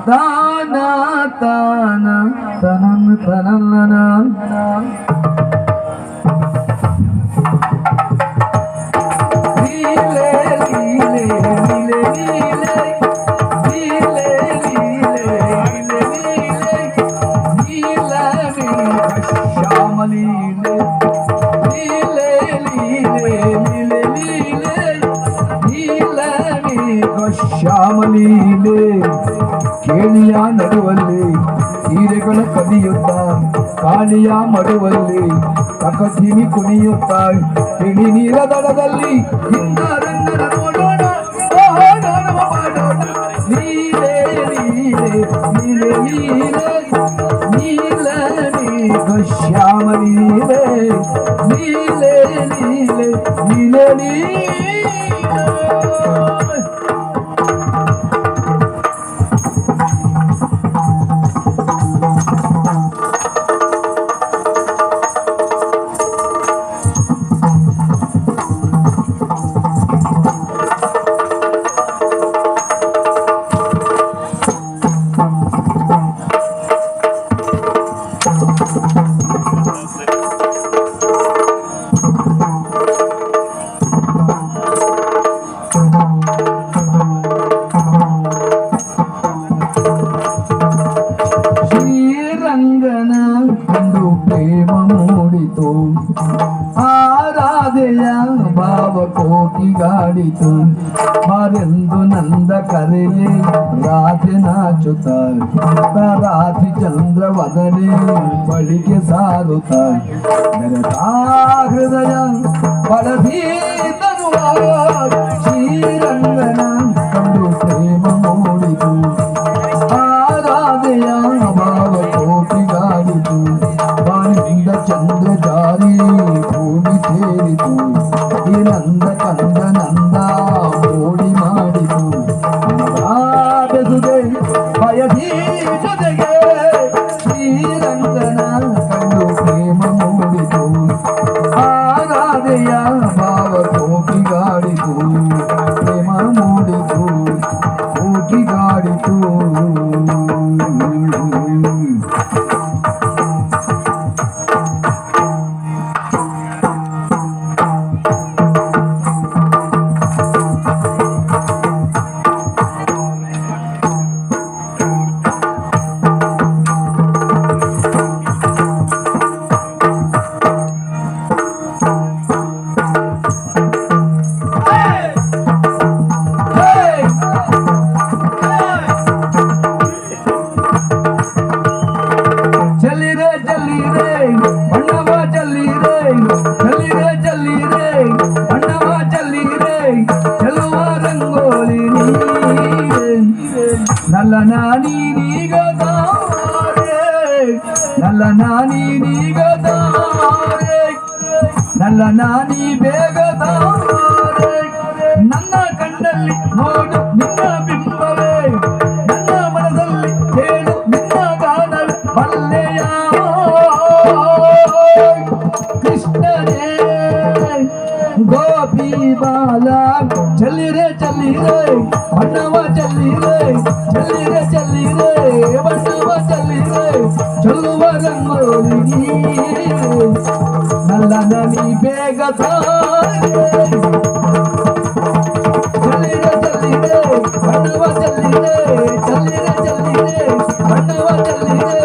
ತಾನ ತಾನ ತನನ ತನನ ಲೀಲೆ ಲೀಲೆ ಲೀಲೆ ಲೀಲೆ ಲೀಲೆ ಲೀಲೆ ಲೀಲೆ ಶ್ಯಾಮ ಲೀಲೆ ಲೀಲೆ ಲೀಲೆ ಲೀಲೆ ಲೀಲೆ ಲೀಲೆ ಶ್ಯಾಮ ಲೀಲೆ ಕೇಳಿಯ ನಡುವಲ್ಲಿ ಹೀರೆಗಳ ಕದಿಯುತ್ತ ಕಾಳಿಯ ಮಡುವಲ್ಲಿ ತಕತಿಮಿ ಕುಣಿಯುತ್ತ ತಿಳಿ ನೀರ ದಡದಲ್ಲಿ ನೋಡೋಣ ಮಾಡೋಣ ಲೀಲೆ ಲೀಲೆ ಲೀಲೆ ಲೀಲೆ ಲೀಲೆ ಶ್ಯಾಮ ಲೀಲೆ ಲೀಲೆ ಲೀಲೆ ಲೀಲೆ ಲೀಲೆ ಶ್ರೀರಂಗನ ಒಂದು ಪ್ರೇಮ ಮೂಡಿತು ಆರಾಧೆಯ ಭಾವ ಕೋಕಿಗಾಡಿತು ಮಾರೆಂದು ನಂದ ಕರೆಯೇ ರಾಧೆ ನಾಚುತ್ತ ರಾಧಿ ಚಂದ್ರವದನೆ ಬಳಿಗೆ ಸಾರುತ್ತ ನೆರೆತಾ ಹೃದಯ ಬಳದೀತನು ಶ್ರೀರಂಗನ ಒಂದು ಪ್ರೇಮ ಮೂಡಿತು ಆರಾಧೆಯ ಭಾವ ಕೋಟಿಗಾಡಿತು ಬಾಣಿಂದ ಚಂದ್ರ ಜಾರಿ ಭೂಮಿ ಸೇರಿತು ಈ ನಂದ ಕಂದ ನಂದ ಮೋಡಿ ಮಾಡಿತು ಬೆಸುಗೆ ಬಯಸಿ ಜೊತೆಗೆ ಶ್ರೀರಂಗನ ಕಂಡು ಪ್ರೇಮ ಮೂಡಿತು ಆರಾಧೆಯ ಭಾವ ಕೋಟಿಗಾಡಿತು ಪ್ರೇಮ ಮೂಡಿತು ಕೋಟಿಗಾಡಿತು ನಲ್ಲ ನಾನಿ ಬೇಗದಾರೆ ನನ್ನ ಕಣ್ಣಲ್ಲಿ ನೋಡು ನಿನ್ನ ಬಿಂಬವೇ ನನ್ನ ಮನದಲ್ಲಿ ಕೇಳು ನಿನ್ನ ಗಾನವೇ ಬಲ್ಲೆಯ ಕೃಷ್ಣನೇ ಗೋಪಿ ಬಾಲ ಚಲ್ಲಿರೆ ಚಲ್ಲಿರೆ ಬಣ್ಣವ ಚಲ್ಲಿರೆ ಚಲ್ಲಿರೆ ಚಲ್ಲಿರೆ ಬಣ್ಣವ ಚಲ್ಲಿರೆ ಚಲುವ ರಂಗೋಲಿ ನಲ್ಲ ನನಿ ಬೇಗ ಚಲ್ಲಿರೆ ಚಲ್ಲಿರೆ ಬಣ್ಣವ ಚಲ್ಲಿರೆ ಚಲ್ಲಿರೆ ಚಲ್ಲಿರೆ ಬಣ್ಣವ ಚಲ್ಲಿರೆ